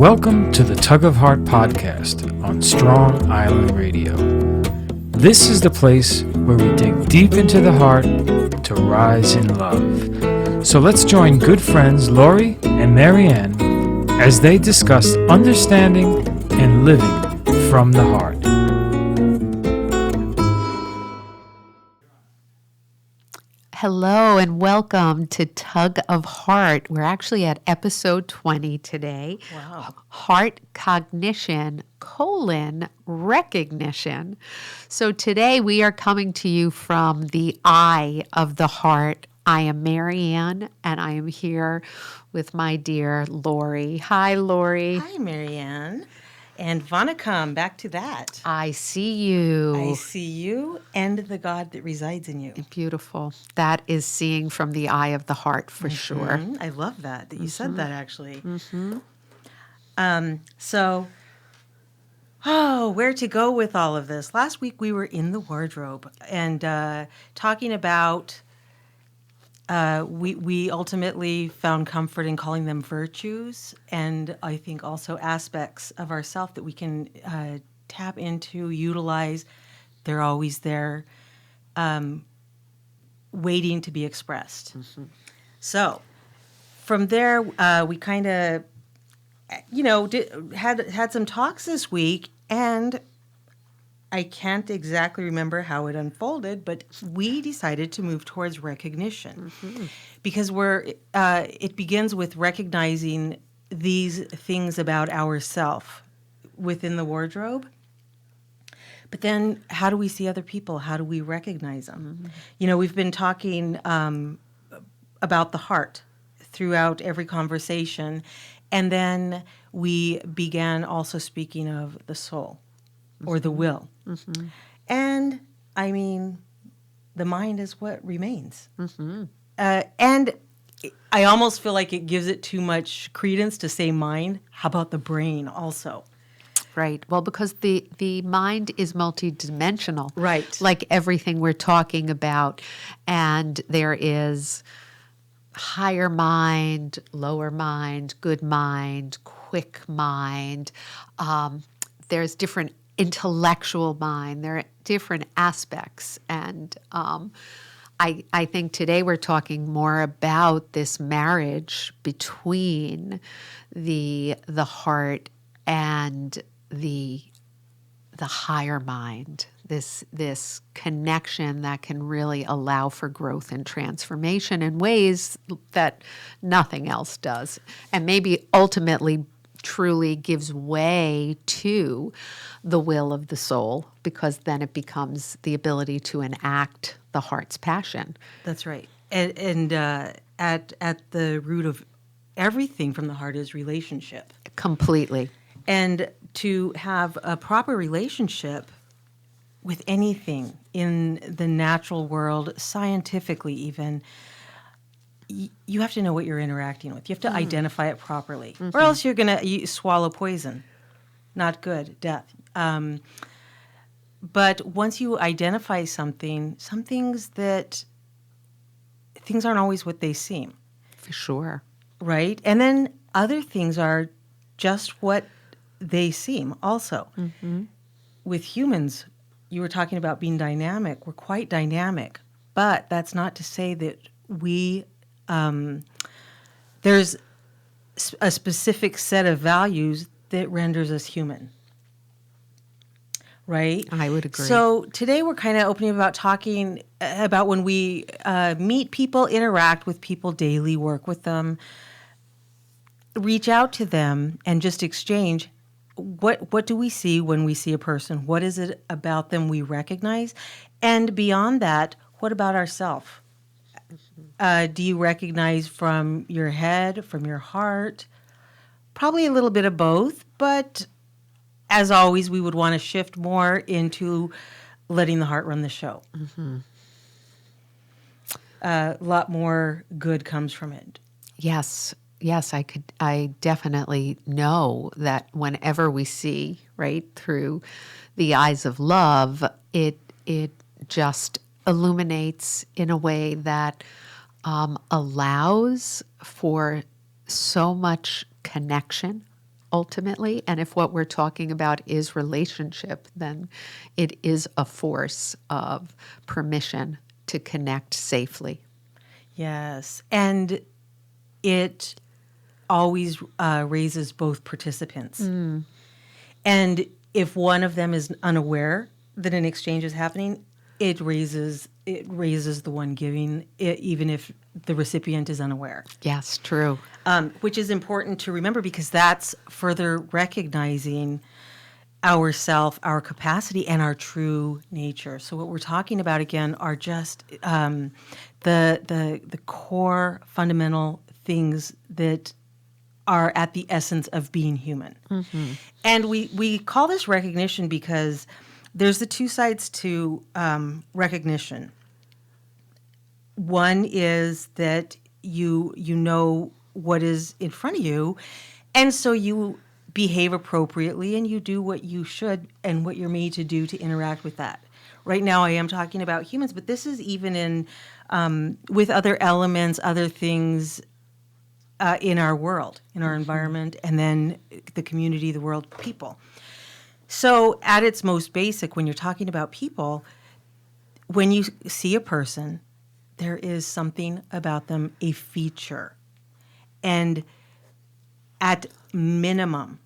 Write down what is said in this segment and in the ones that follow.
Welcome to the Tug of Heart podcast on Strong Island Radio. This is the place where we dig deep into the heart to rise in love. So let's join good friends Lori and Marianne as they discuss understanding and living from the heart. Hello and welcome to Tug of Heart. We're actually at episode 20 today. Wow. Heart Cognition, recognition. So today we are coming to you from the eye of the heart. I am Marianne and I am here with my dear Lori. Hi, Lori. Hi, Marianne. And Vanakkam, back to that. I see you. I see you and the God that resides in you. Beautiful. That is seeing from the eye of the heart for sure. I love that you said that, actually. Where to go with all of this? Last week we were in the wardrobe and talking about, we ultimately found comfort in calling them virtues, and I think also aspects of ourself that we can tap into, utilize. They're always there, waiting to be expressed. So from there, we kind of, had some talks this week, and I can't exactly remember how it unfolded, but we decided to move towards recognition because it begins with recognizing these things about ourselves within the wardrobe. But then how do we see other people? How do we recognize them? We've been talking about the heart throughout every conversation, and then we began also speaking of the soul or the will. And I mean, the mind is what remains. And I almost feel like it gives it too much credence to say mind. How about the brain also? Right. Well, because the mind is multidimensional. Right. Like everything we're talking about. And there is higher mind, lower mind, good mind, quick mind. There's different intellectual mind. There are different aspects. And I think today we're talking more about this marriage between the heart and the higher mind, this connection that can really allow for growth and transformation in ways that nothing else does, and maybe ultimately truly gives way to the will of the soul, because then it becomes the ability to enact the heart's passion. That's right. And at the root of everything from the heart is relationship. Completely. And to have a proper relationship with anything in the natural world, scientifically even, you have to know what you're interacting with. You have to identify it properly, or else you're going to swallow poison. Not good, death. But once you identify something, things aren't always what they seem. For sure. Right? And then other things are just what they seem also. With humans, you were talking about being dynamic. We're quite dynamic, but that's not to say that there's a specific set of values that renders us human. Right? I would agree. So today we're kind of opening about talking about when we meet people, interact with people daily, work with them, reach out to them, and just exchange. What do we see when we see a person? What is it about them we recognize? And beyond that, what about ourselves? Do you recognize from your head, from your heart? Probably a little bit of both, but as always, we would want to shift more into letting the heart run the show. A lot more good comes from it. Yes, I definitely know that whenever we see, right, through the eyes of love, it just illuminates in a way that allows for so much connection ultimately. And if what we're talking about is relationship, then it is a force of permission to connect safely. Yes. And it always raises both participants. And if one of them is unaware that an exchange is happening, it raises the one giving, even if the recipient is unaware. Yes, true. Which is important to remember because that's further recognizing ourself, our capacity, and our true nature. So what we're talking about again are just the core fundamental things that are at the essence of being human. And we call this recognition because there's the two sides to recognition. One is that you know what is in front of you, and so you behave appropriately and you do what you should and what you're made to do to interact with that. Right now I am talking about humans, but this is even in with other elements, other things in our world, in our environment, and then the community, the world, people. So at its most basic, when you're talking about people, when you see a person, there is something about them, a feature. And at minimum,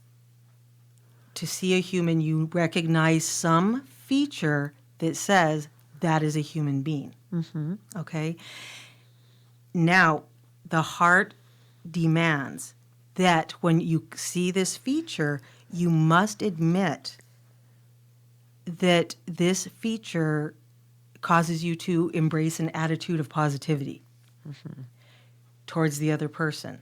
to see a human, you recognize some feature that says that is a human being. Okay? Now, the heart demands that when you see this feature, you must admit that this feature causes you to embrace an attitude of positivity towards the other person,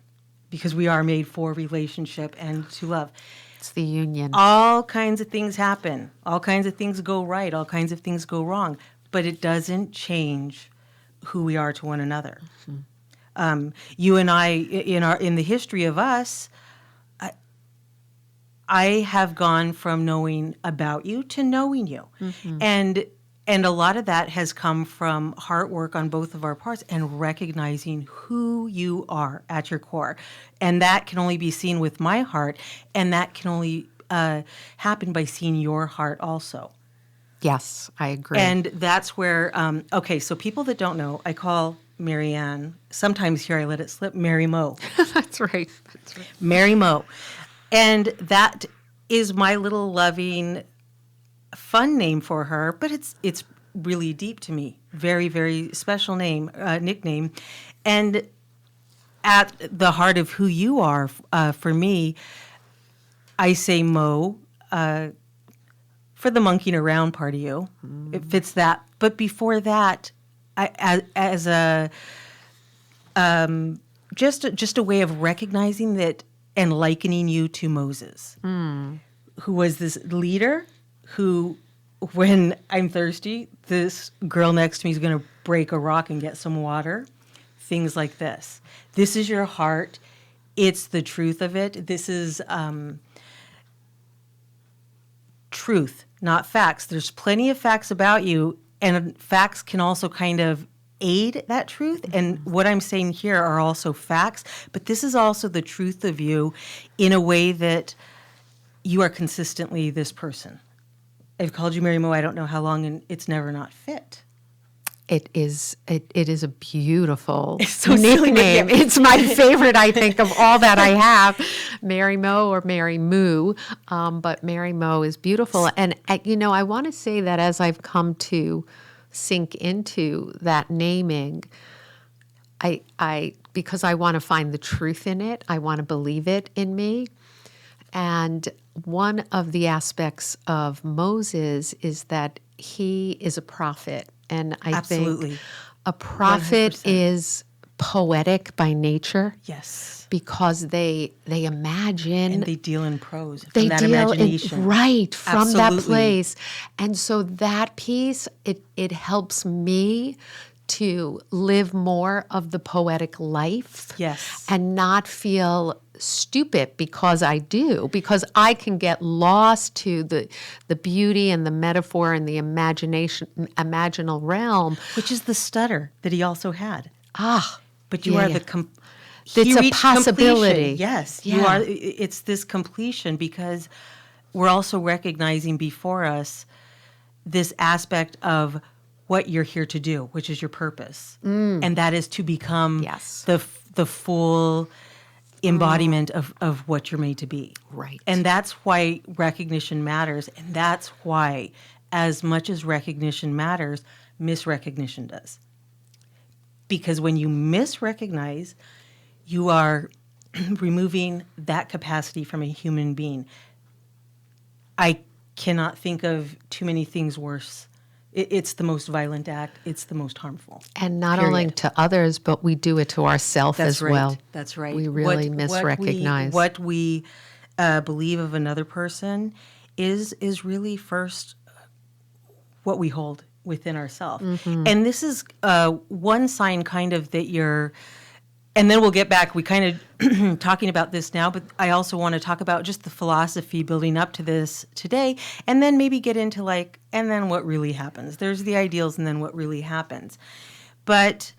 because we are made for relationship and to love. It's the union. All kinds of things happen. All kinds of things go right. All kinds of things go wrong. But it doesn't change who we are to one another. You and I, in the history of us, I have gone from knowing about you to knowing you. And a lot of that has come from heart work on both of our parts and recognizing who you are at your core. And that can only be seen with my heart, and that can only happen by seeing your heart also. Yes, I agree. And that's where, okay, so people that don't know, I call Marianne, sometimes here I let it slip, Mary Mo. That's right. That's right. Mary Mo. And that is my little loving, fun name for her, but it's really deep to me. Very, very special name, nickname. And at the heart of who you are, for me, I say Mo, for the monkeying around part of you. It fits that. But before that, as a just a way of recognizing that and likening you to Moses, who was this leader who, when I'm thirsty, this girl next to me is going to break a rock and get some water. Things like this. This is your heart. It's the truth of it. This is truth, not facts. There's plenty of facts about you, and facts can also kind of aid that truth. And what I'm saying here are also facts, but this is also the truth of you in a way that you are consistently this person. I've called you Mary Mo, I don't know how long, and it's never not fit. It is a beautiful so silly, nickname. but yeah. It's my favorite, I think, of all that I have. Mary Mo or Mary Moo, but Mary Mo is beautiful. And, I want to say that as I've come to sink into that naming, I because I want to find the truth in it, I want to believe it in me. And one of the aspects of Moses is that he is a prophet. And I Absolutely. think a prophet 100%. is poetic by nature. Yes. Because they imagine. And they deal in prose They from that deal imagination. from that Absolutely. place. And so that piece, it helps me to live more of the poetic life. Yes. And not feel stupid because I can get lost to the beauty and the metaphor and the imaginal realm. Which is the stutter that he also had. Ah. But you Yeah, are yeah. the It's a reached possibility. completion. Yes, Yeah. you are. It's this completion because we're also recognizing before us this aspect of what you're here to do, which is your purpose, and that is to become Yes. the full embodiment of what you're made to be. Right. And that's why recognition matters, and that's why, as much as recognition matters, misrecognition does. Because when you misrecognize, you are removing that capacity from a human being. I cannot think of too many things worse. It's the most violent act. It's the most harmful. And not only Period. to others, but we do it to ourselves That's as right. well. That's right. We really misrecognize. What we believe of another person is really first what we hold within ourselves. Mm-hmm. And this is one sign kind of that you're, and then we'll get back, we kind of talking about this now, but I also want to talk about just the philosophy building up to this today, and then maybe get into like, and then what really happens. There's the ideals and then what really happens. But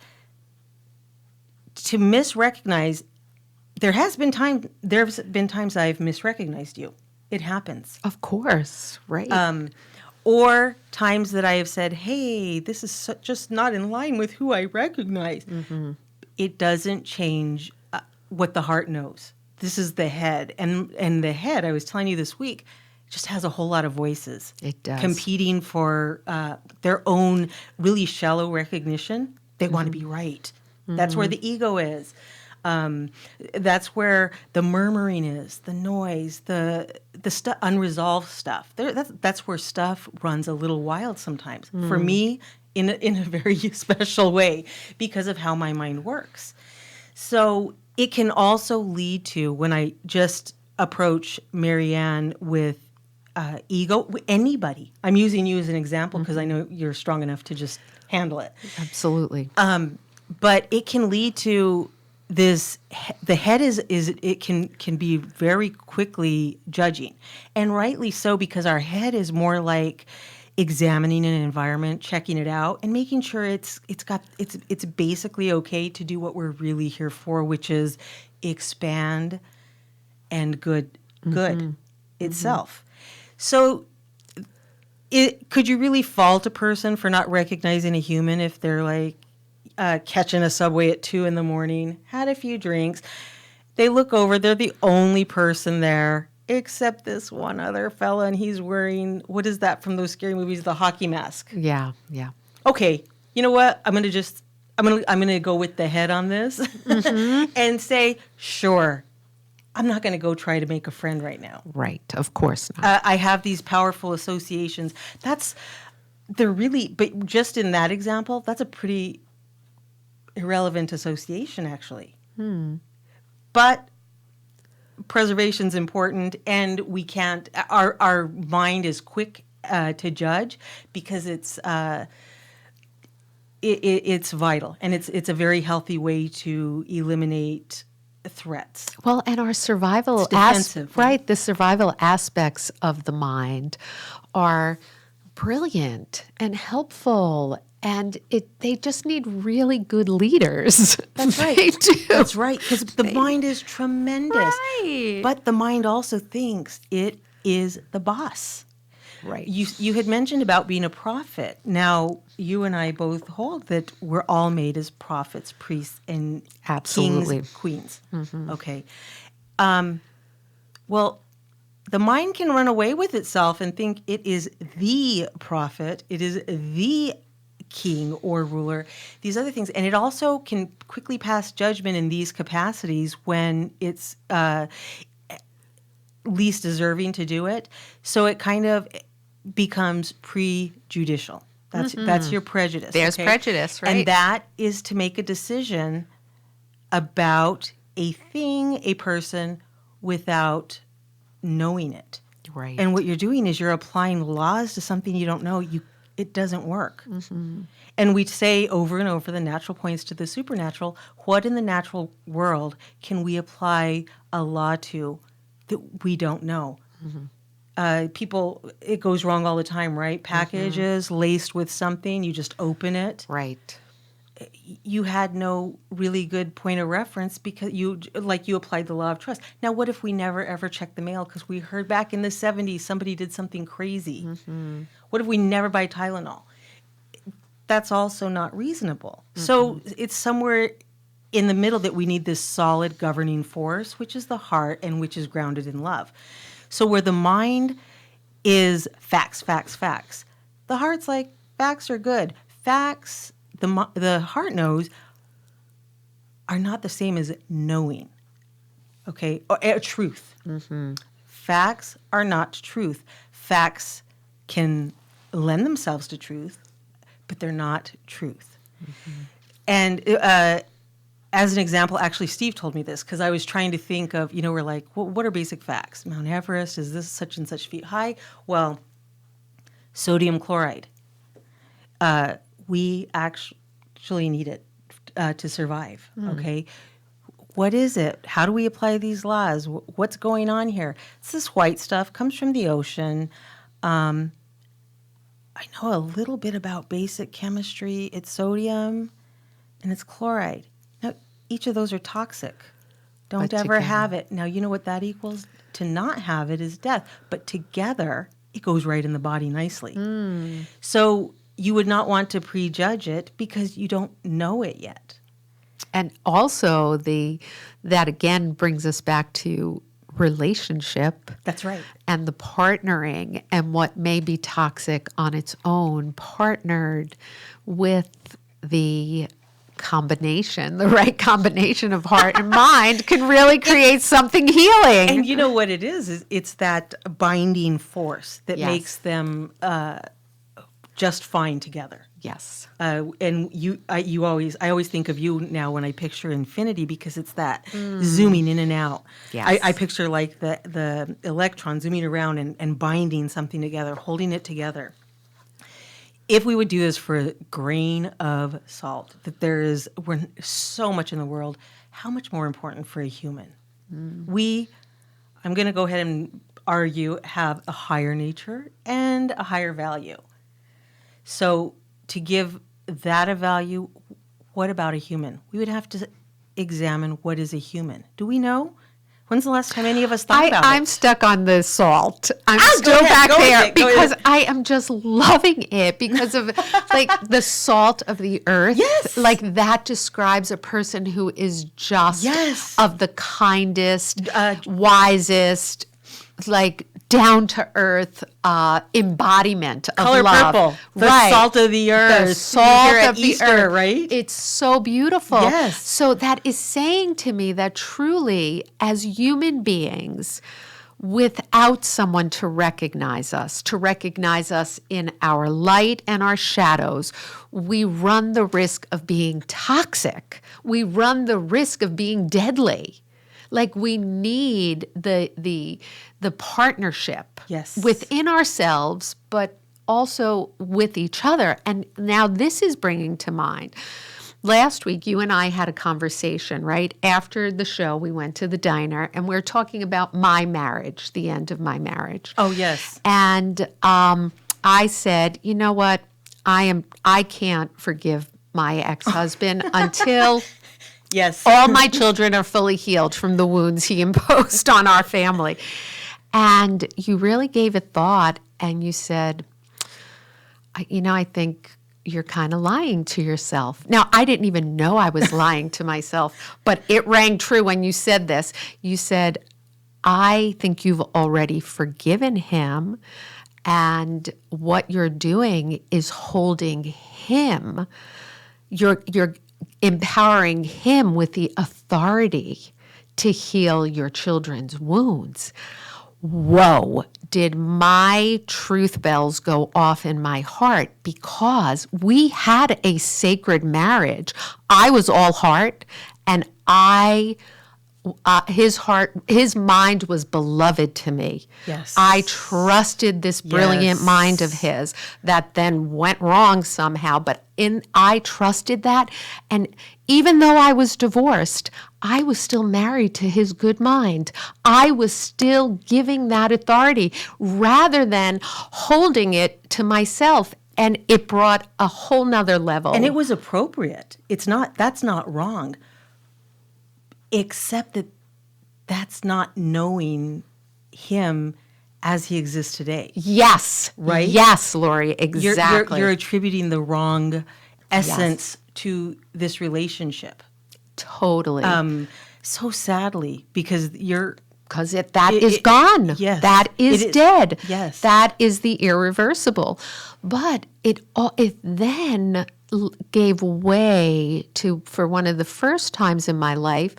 to misrecognize, there's been times I've misrecognized you. It happens. Of course, right. Or times that I have said, hey, this is just not in line with who I recognize. Mm-hmm. It doesn't change what the heart knows. This is the head. And the head, I was telling you this week, just has a whole lot of voices. It does. Competing for their own really shallow recognition. They want to be right. That's where the ego is. That's where the murmuring is, the noise, the unresolved stuff. That's where stuff runs a little wild sometimes. For me, in a very special way, because of how my mind works. So it can also lead to, when I just approach Marianne with ego, anybody. I'm using you as an example because I know you're strong enough to just handle it. Absolutely. But it can lead to this. The head is it can be very quickly judging, and rightly so, because our head is more like examining an environment, checking it out, and making sure it's basically okay to do what we're really here for, which is expand and good itself. So could you really fault a person for not recognizing a human if they're like catching a subway at 2 a.m, had a few drinks, they look over, they're the only person there except this one other fella, and he's wearing, what is that from those scary movies, the hockey mask? Yeah. Okay, you know what? I'm gonna go with the head on this and say, sure, I'm not gonna go try to make a friend right now. Right. Of course not. I have these powerful associations. But just in that example, that's a pretty irrelevant association, actually. But preservation's important, and we can't. Our mind is quick to judge because it's vital, and it's a very healthy way to eliminate threats. Well, and our survival It's defensive, right? The survival aspects of the mind are brilliant and helpful, and they just need really good leaders. That's right. They do. That's right, because the mind is tremendous. Right. But the mind also thinks it is the boss. Right. You had mentioned about being a prophet. Now, you and I both hold that we're all made as prophets, priests, and Absolutely. kings, queens. Okay. Well, the mind can run away with itself and think it is the prophet, it is the king or ruler, these other things. And it also can quickly pass judgment in these capacities when it's least deserving to do it. So it kind of becomes prejudicial. That's your prejudice. There's prejudice, right? And that is to make a decision about a thing, a person, without knowing it. Right. And what you're doing is you're applying laws to something you don't know. It doesn't work. And we say over and over, the natural points to the supernatural. What in the natural world can we apply a law to that we don't know? People, it goes wrong all the time, right? Packages laced with something, you just open it. Right. you had no really good point of reference because you applied the law of trust. Now, what if we never ever checked the mail because we heard back in the 70s somebody did something crazy? What if we never buy Tylenol? That's also not reasonable. So it's somewhere in the middle that we need this solid governing force, which is the heart and which is grounded in love. So where the mind is facts, facts, facts, the heart's like, facts are good. Facts, the heart knows, are not the same as knowing, okay? Or truth. Facts are not truth. Facts can lend themselves to truth, but they're not truth. And as an example, actually, Steve told me this because I was trying to think of, we're like, what are basic facts? Mount Everest, is this such and such feet high? Well, sodium chloride. We actually need it to survive, okay? What is it? How do we apply these laws? What's going on here? It's this white stuff, comes from the ocean. I know a little bit about basic chemistry. It's sodium and it's chloride. Now, each of those are toxic. Don't ever have it. Now, you know what that equals? To not have it is death. But together, it goes right in the body nicely. So you would not want to prejudge it because you don't know it yet. And also that again brings us back to relationship. That's right. And the partnering and what may be toxic on its own, partnered with the combination, the right combination of heart and mind can really create something healing. And you know what it is it's that binding force that makes them just fine together. Yes. And I always think of you now when I picture infinity because it's that zooming in and out. Yes. I picture like the electron zooming around and binding something together, holding it together. If we would do this for a grain of salt, that we're so much in the world, how much more important for a human? I'm going to go ahead and argue, have a higher nature and a higher value. So to give that a value, what about a human? We would have to examine what is a human. Do we know? When's the last time any of us thought about it? I'm stuck on the salt. I'm still back there because I am just loving it because of like the salt of the earth. Yes. Like that describes a person who is just of the kindest, wisest, like down to earth embodiment of color love. Purple, the salt of the earth, the salt of Easter, the earth, right? It's so beautiful. Yes. So that is saying to me that truly, as human beings, without someone to recognize us in our light and our shadows, we run the risk of being toxic. We run the risk of being deadly. Like we need the partnership within ourselves, but also with each other. And now this is bringing to mind. Last week, you and I had a conversation, right? After the show, we went to the diner and we were talking about my marriage, the end of my marriage. Oh, yes. And I said, you know what? I can't forgive my ex-husband until... Yes. all my children are fully healed from the wounds he imposed on our family. And you really gave it thought and you said, I think you're kind of lying to yourself. Now, I didn't even know I was lying to myself, but it rang true when you said this. You said, I think you've already forgiven him, and what you're doing is holding him. You're empowering him with the authority to heal your children's wounds. Whoa, did my truth bells go off in my heart, because we had a sacred marriage. I was all heart, and his mind was beloved to me. Yes. I trusted this brilliant mind of his that then went wrong somehow, but I trusted that. And even though I was divorced, I was still married to his good mind. I was still giving that authority rather than holding it to myself. And it brought a whole nother level. And it was appropriate. That's not wrong. Except that that's not knowing him as he exists today. Yes. Right? Yes, Lori, exactly. You're attributing the wrong essence to this relationship. Totally. So sadly, because because that is gone. Yes. That is dead. Yes. That is the irreversible. But it then gave way to, for one of the first times in my life,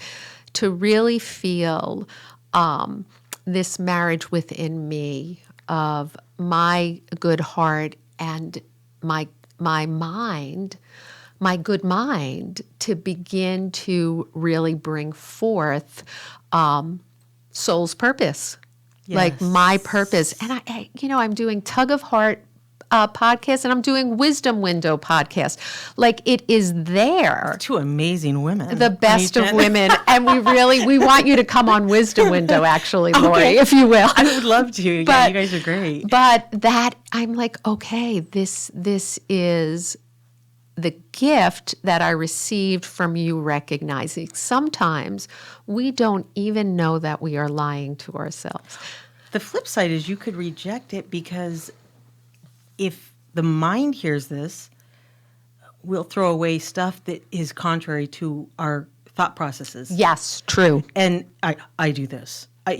to really feel this marriage within me of my good heart and my mind, my good mind, to begin to really bring forth soul's purpose, like my purpose. And I'm doing Tug of Heart podcast, and I'm doing Wisdom Window podcast. Like, it is there. Two amazing women. The best of women. And we want you to come on Wisdom Window, actually, Lori, if you will. I would love to. Yeah, you guys are great. But that, I'm like, okay, this is the gift that I received from you recognizing. Sometimes we don't even know that we are lying to ourselves. The flip side is you could reject it, because if the mind hears this, we'll throw away stuff that is contrary to our thought processes. Yes, true. And I do this. I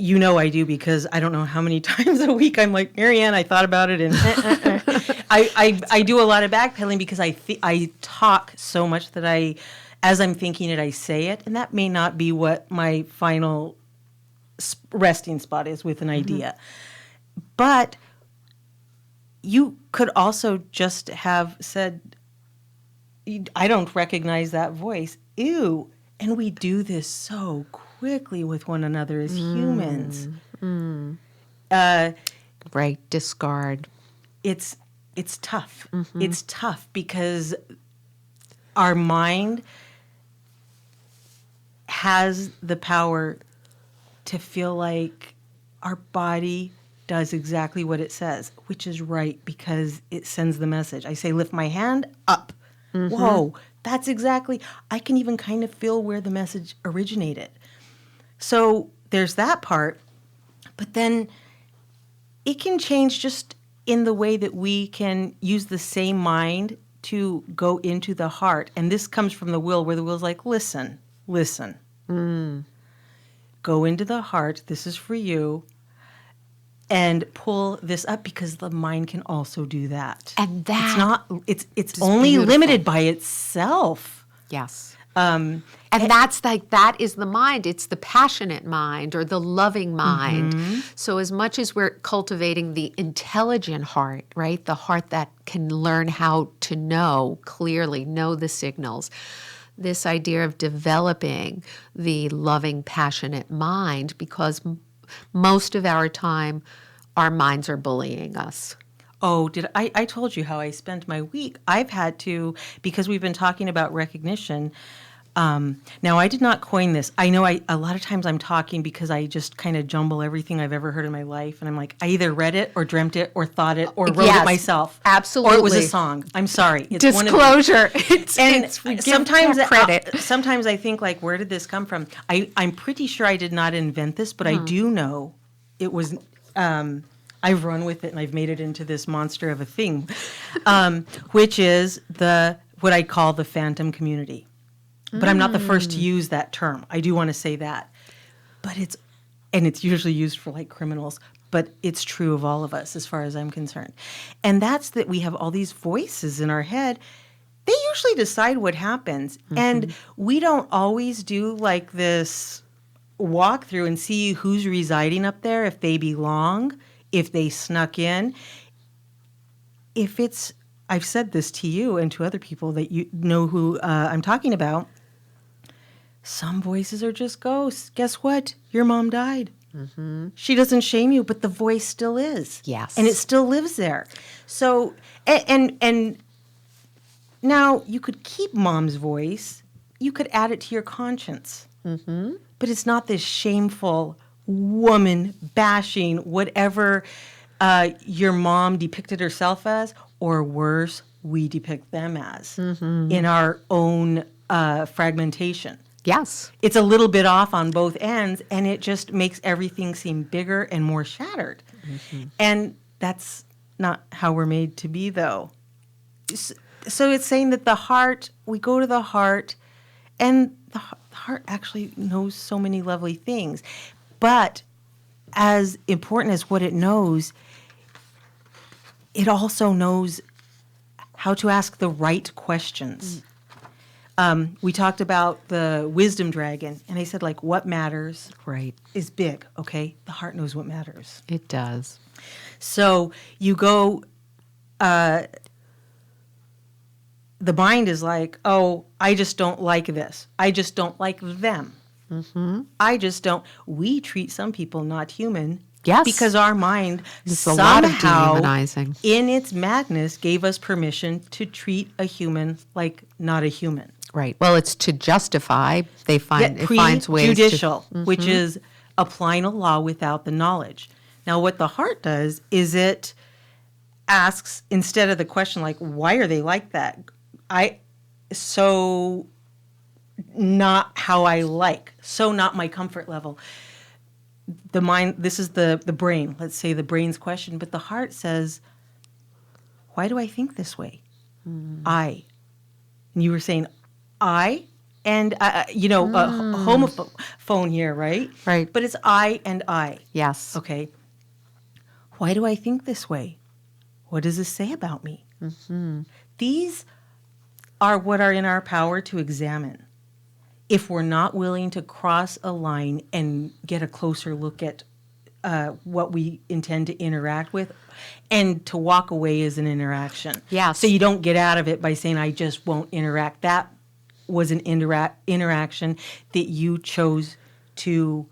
do, because I don't know how many times a week I'm like, Marianne, I thought about it, and I do a lot of backpedaling, because I talk so much that as I'm thinking it, I say it, and that may not be what my final resting spot is with an idea. But you could also just have said, I don't recognize that voice. Ew. And we do this so quickly with one another as humans. Right, discard. It's tough. It's tough, because our mind has the power to feel like our body does exactly what it says, which is right, because it sends the message. I say, lift my hand up. Whoa, that's exactly, I can even kind of feel where the message originated. So there's that part, but then it can change just in the way that we can use the same mind to go into the heart. And this comes from the will, where the will's like, listen. Go into the heart, this is for you, and pull this up, because the mind can also do that. And that it's not, it's only beautiful. limited by itself. Yes. And that's like, that is the mind. It's the passionate mind, or the loving mind. So as much as we're cultivating the intelligent heart, right? The heart that can learn how to know clearly, know the signals. This idea of developing the loving, passionate mind, because most of our time, our minds are bullying us. Oh, I told you how I spent my week. I've had to, because we've been talking about recognition. Now, I did not coin this. I know a lot of times I'm talking because I just kind of jumble everything I've ever heard in my life. And I'm like, I either read it or dreamt it or thought it or wrote it myself. Absolutely. Or it was a song. I'm sorry. It's Disclosure. Sometimes I think, like, where did this come from? I'm pretty sure I did not invent this, but I do know it was, I've run with it and I've made it into this monster of a thing, which is what I call the phantom community. But I'm not the first to use that term. I do want to say that. But it's usually used for, like, criminals, but it's true of all of us as far as I'm concerned. And that's that we have all these voices in our head. They usually decide what happens. And we don't always do, like, this walk through and see who's residing up there, if they belong, if they snuck in. I've said this to you and to other people that you know who I'm talking about. Some voices are just ghosts. Guess what? Your mom died. She doesn't shame you, but the voice still is. Yes. And it still lives there. So, and now you could keep mom's voice. You could add it to your conscience. But it's not this shameful woman bashing whatever your mom depicted herself as, or worse we depict them as in our own fragmentation. Yes. It's a little bit off on both ends, and it just makes everything seem bigger and more shattered. And that's not how we're made to be, though. So it's saying that the heart, we go to the heart, and the heart actually knows so many lovely things. But as important as what it knows, it also knows how to ask the right questions. We talked about the wisdom dragon, and I said, like, what matters Right. is big, okay? The heart knows what matters. It does. So you go, the mind is like, oh, I just don't like this. I just don't like them. I just don't. We treat some people not human. Yes. Because our mind There's a lot of somehow, dehumanizing. in its madness, gave us permission to treat a human like not a human. Right. Well, it's to justify. It finds ways Prejudicial, which is applying a law without the knowledge. Now, what the heart does is it asks, instead of the question like, why are they like that? So not how I like, so not my comfort level. The mind, this is the brain, let's say the brain's question, but the heart says, why do I think this way? I. And you were saying, I, and, a homophone here, right? Right. But it's I and I. Yes. Okay. Why do I think this way? What does this say about me? These are what are in our power to examine. If we're not willing to cross a line and get a closer look at what we intend to interact with, and to walk away is an interaction. Yes. So you don't get out of it by saying, I just won't interact. That was an interaction that you chose to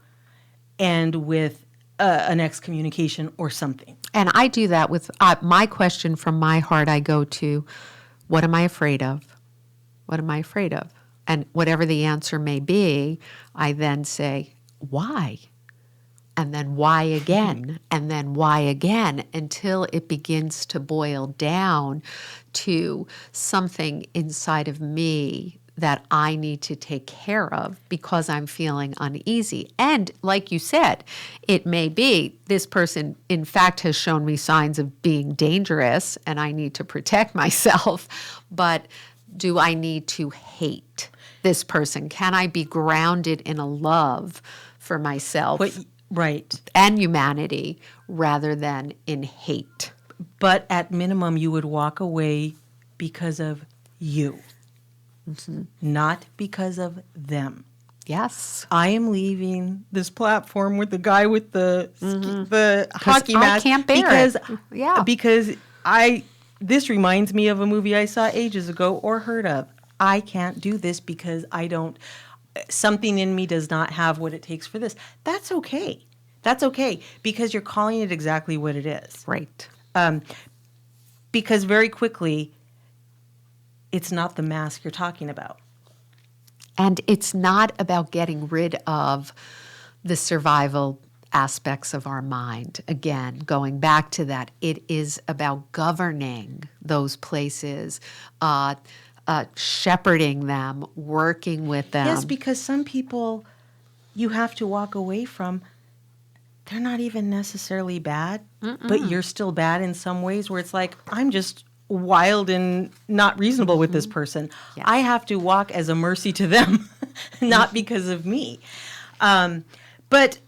end with an excommunication or something. And I do that with my question from my heart. I go to, what am I afraid of? What am I afraid of? And whatever the answer may be, I then say, why? And then why again? And then why again? Until it begins to boil down to something inside of me that I need to take care of because I'm feeling uneasy. And like you said, it may be this person, in fact, has shown me signs of being dangerous and I need to protect myself. But do I need to hate this person? Can I be grounded in a love for myself Right. and humanity rather than in hate? But at minimum, you would walk away because of you, not because of them. Yes. I am leaving this platform with the guy with the hockey mask. I can't bear because, it. Yeah. Because this reminds me of a movie I saw ages ago or heard of. I can't do this because something in me does not have what it takes for this. That's okay. That's okay because you're calling it exactly what it is. Right. Because very quickly, it's not the mask you're talking about. And it's not about getting rid of the survival aspects of our mind. Again, going back to that, it is about governing those places, shepherding them, working with them. Yes, because some people you have to walk away from, they're not even necessarily bad, but you're still bad in some ways where it's like, I'm just wild and not reasonable with this person. Yes. I have to walk as a mercy to them, not because of me. But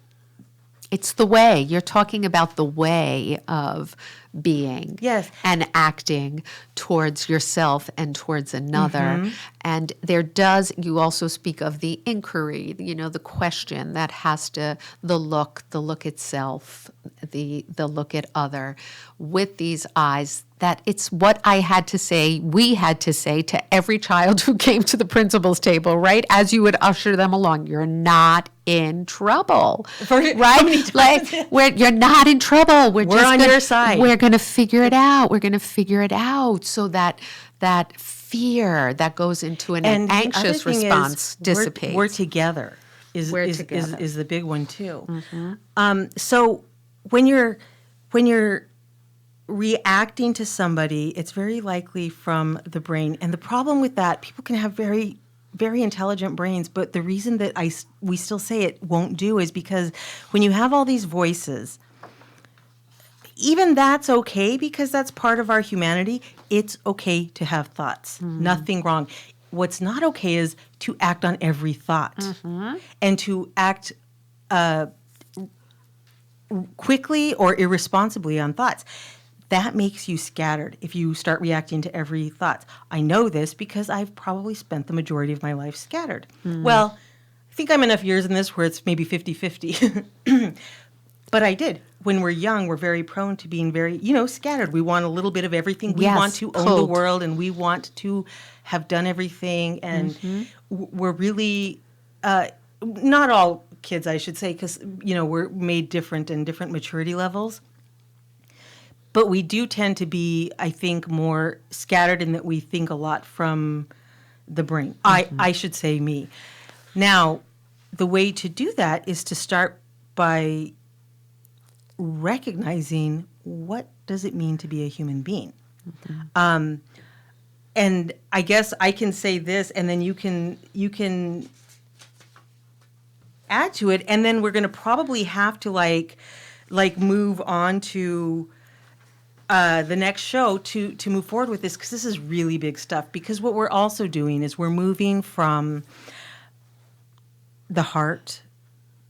it's the way. You're talking about the way of being Yes. and acting towards yourself and towards another. And you also speak of the inquiry, the question that has to, the look itself, the look at other with these eyes. That it's what we had to say to every child who came to the principal's table, right? As you would usher them along, you're not in trouble, right? Like, you're not in trouble. We're just on your side. We're going to figure it out. We're going to figure it out so that fear that goes into an and anxious the other thing response is dissipates. We're together. We're together. Is the big one too. So when you're reacting to somebody, it's very likely from the brain. And the problem with that, people can have very, very intelligent brains, but the reason that we still say it won't do is because when you have all these voices, even that's okay because that's part of our humanity. It's okay to have thoughts. Nothing wrong. What's not okay is to act on every thought and to act quickly or irresponsibly on thoughts. That makes you scattered if you start reacting to every thought. I know this because I've probably spent the majority of my life scattered. Well, I think I'm enough years in this where it's maybe 50-50. But I did. When we're young, we're very prone to being very, scattered. We want a little bit of everything. We want to own the world, and we want to have done everything. And we're really, not all kids, I should say, because, we're made different and different maturity levels. But we do tend to be, I think, more scattered in that we think a lot from the brain. I should say me. Now, the way to do that is to start by recognizing what does it mean to be a human being. And I guess I can say this, and then you can add to it, and then we're going to probably have to like move on to the next show to move forward with this, because this is really big stuff. Because what we're also doing is we're moving from the heart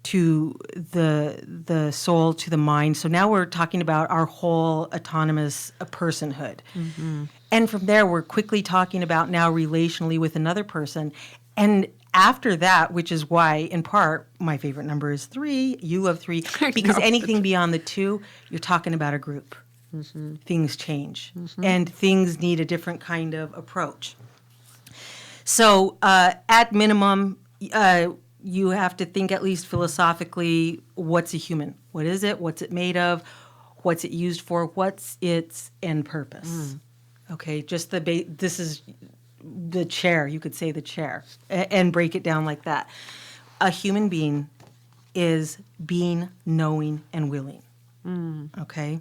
to the soul to the mind. So now we're talking about our whole autonomous personhood. And from there, we're quickly talking about now relationally with another person. And after that, which is why, in part, my favorite number is 3. You love 3. Because anything beyond the 2, you're talking about a group. Things change. And things need a different kind of approach. So at minimum, you have to think at least philosophically, what's a human? What is it? What's it made of? What's it used for? What's its end purpose? Okay, just this is the chair, you could say the chair, and break it down like that. A human being is being, knowing, and willing. Okay?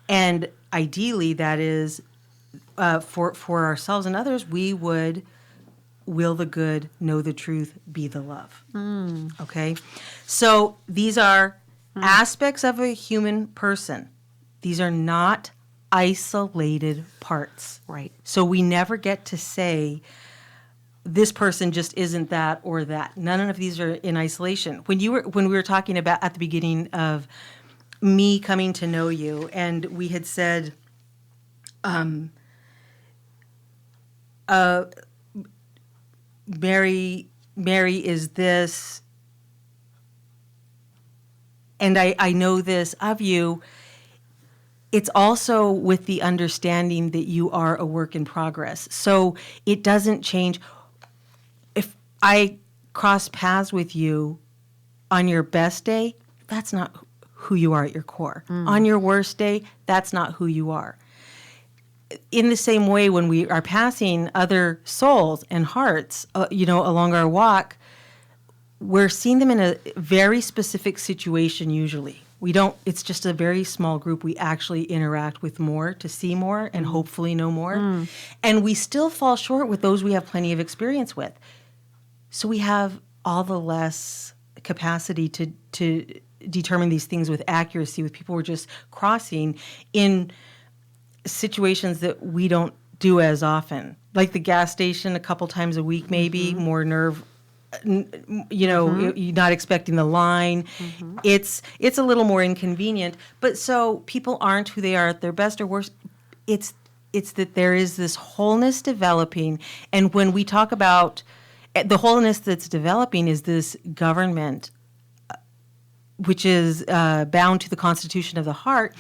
And ideally, that is, for ourselves and others, we would will the good, know the truth, be the love. Okay? So these are aspects of a human person. These are not isolated parts. Right. So we never get to say, this person just isn't that or that. None of these are in isolation. When we were talking about at the beginning of me coming to know you, and we had said, Mary is this, and I know this of you. It's also with the understanding that you are a work in progress. So it doesn't change. If I cross paths with you on your best day, that's not who you are at your core. On your worst day, that's not who you are. In the same way, when we are passing other souls and hearts, along our walk, we're seeing them in a very specific situation usually. It's just a very small group we actually interact with more to see more and hopefully know more. And we still fall short with those we have plenty of experience with. So we have all the less capacity to determine these things with accuracy with people we're just crossing in situations that we don't do as often. Like the gas station a couple times a week maybe, more nerve, you're not expecting the line. It's a little more inconvenient. But so people aren't who they are at their best or worst. It's that there is this wholeness developing. And when we talk about the wholeness that's developing is this government, which is bound to the constitution of the heart,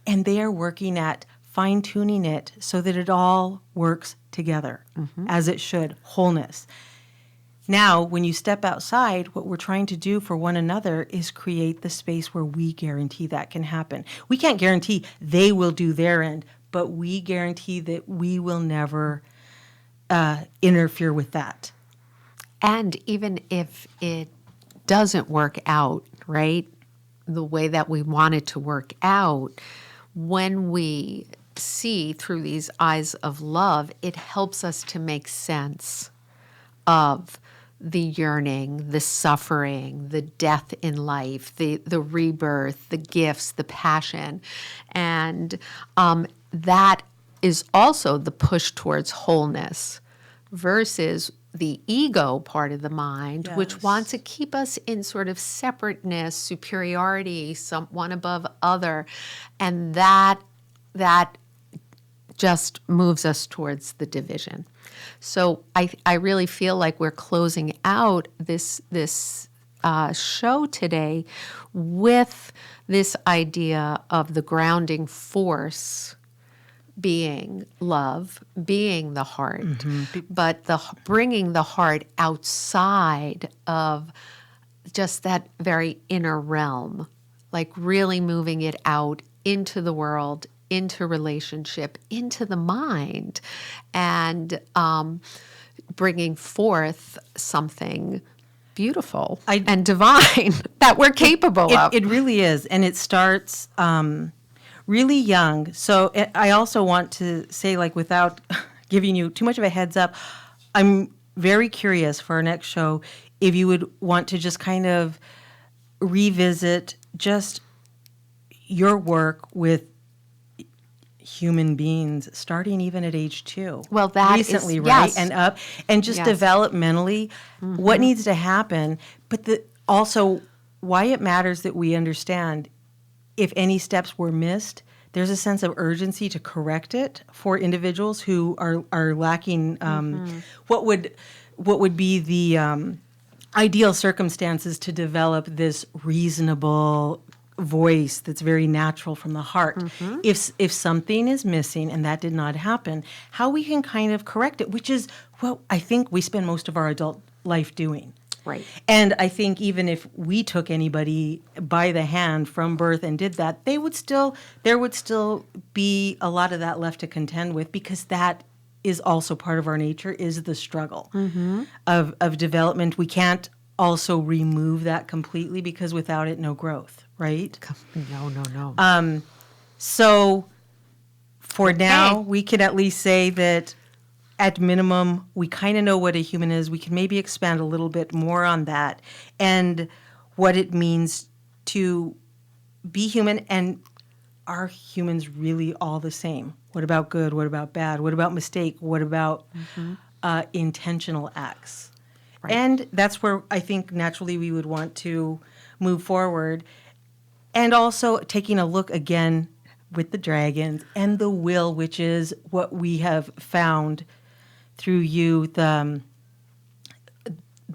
and they are working at fine-tuning it so that it all works together as it should, wholeness. Now, when you step outside, what we're trying to do for one another is create the space where we guarantee that can happen. We can't guarantee they will do their end, but we guarantee that we will never interfere with that. And even if it doesn't work out, right, the way that we want it to work out, when we see through these eyes of love, it helps us to make sense of the yearning, the suffering, the death in life, the rebirth, the gifts, the passion. And that is also the push towards wholeness versus the ego part of the mind, which wants to keep us in sort of separateness, superiority, one above other. And that just moves us towards the division. So I really feel like we're closing out this show today with this idea of the grounding force being love, being the heart, but bringing the heart outside of just that very inner realm, like really moving it out into the world, into relationship, into the mind, and bringing forth something beautiful and divine that we're capable of. It really is, and it starts really young. So I also want to say, like, without giving you too much of a heads up, I'm very curious for our next show if you would want to just kind of revisit just your work with human beings, starting even at age 2. Well, that recently, is, right? yes. And up, and just developmentally, what needs to happen, but also why it matters that we understand if any steps were missed, there's a sense of urgency to correct it for individuals who are lacking what would be the ideal circumstances to develop this reasonable voice that's very natural from the heart. If something is missing and that did not happen, how we can kind of correct it, which is what I think we spend most of our adult life doing. Right. And I think even if we took anybody by the hand from birth and did that, there would still be a lot of that left to contend with, because that is also part of our nature, is the struggle of development. We can't also remove that completely, because without it, no growth, right? No. So for now, we can at least say that at minimum, we kind of know what a human is. We can maybe expand a little bit more on that and what it means to be human. And are humans really all the same? What about good? What about bad? What about mistake? What about intentional acts? Right. And that's where I think naturally we would want to move forward. And also taking a look again with the dragons and the will, which is what we have found through you. The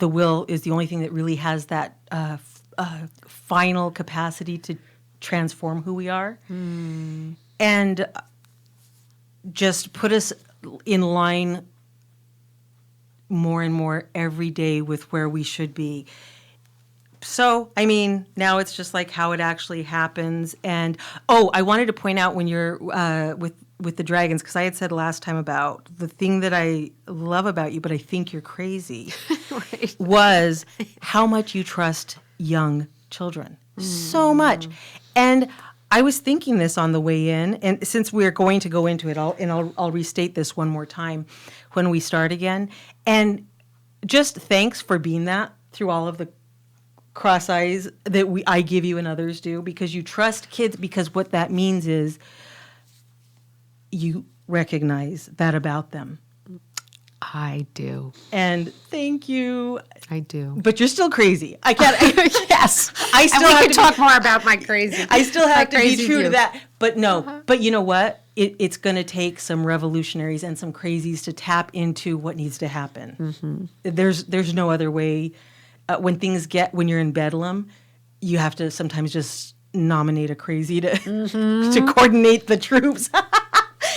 will is the only thing that really has that final capacity to transform who we are. And just put us in line more and more every day with where we should be. So, I mean, now it's just like how it actually happens. And, I wanted to point out when you're with the dragons, because I had said last time about the thing that I love about you, but I think you're crazy, Right. was how much you trust young children. So much. And I was thinking this on the way in, and since we're going to go into it, I'll restate this one more time when we start again. And just thanks for being that through all of the cross eyes that I give you and others do, because you trust kids, because what that means is you recognize that about them. I do. And thank you. I do. But you're still crazy. I can't. Yes. I still and we have can to talk more about my crazy. I still have to be crazy true view. to that. But no. But you know what? It's going to take some revolutionaries and some crazies to tap into what needs to happen. There's no other way. When you're in bedlam, you have to sometimes just nominate a crazy to coordinate the troops.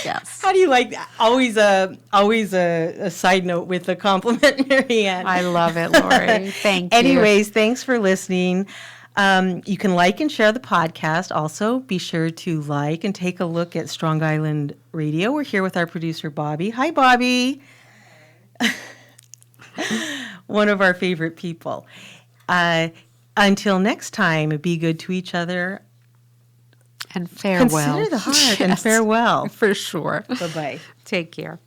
Yes. How do you like that? Always a side note with a compliment, Marianne. I love it, Lori. Thank you. Anyways, thanks for listening. You can like and share the podcast. Also, be sure to like and take a look at Strong Island Radio. We're here with our producer, Bobby. Hi, Bobby. One of our favorite people. Until next time, be good to each other. And farewell. Consider the heart and Yes, farewell. for sure. Bye-bye. Take care.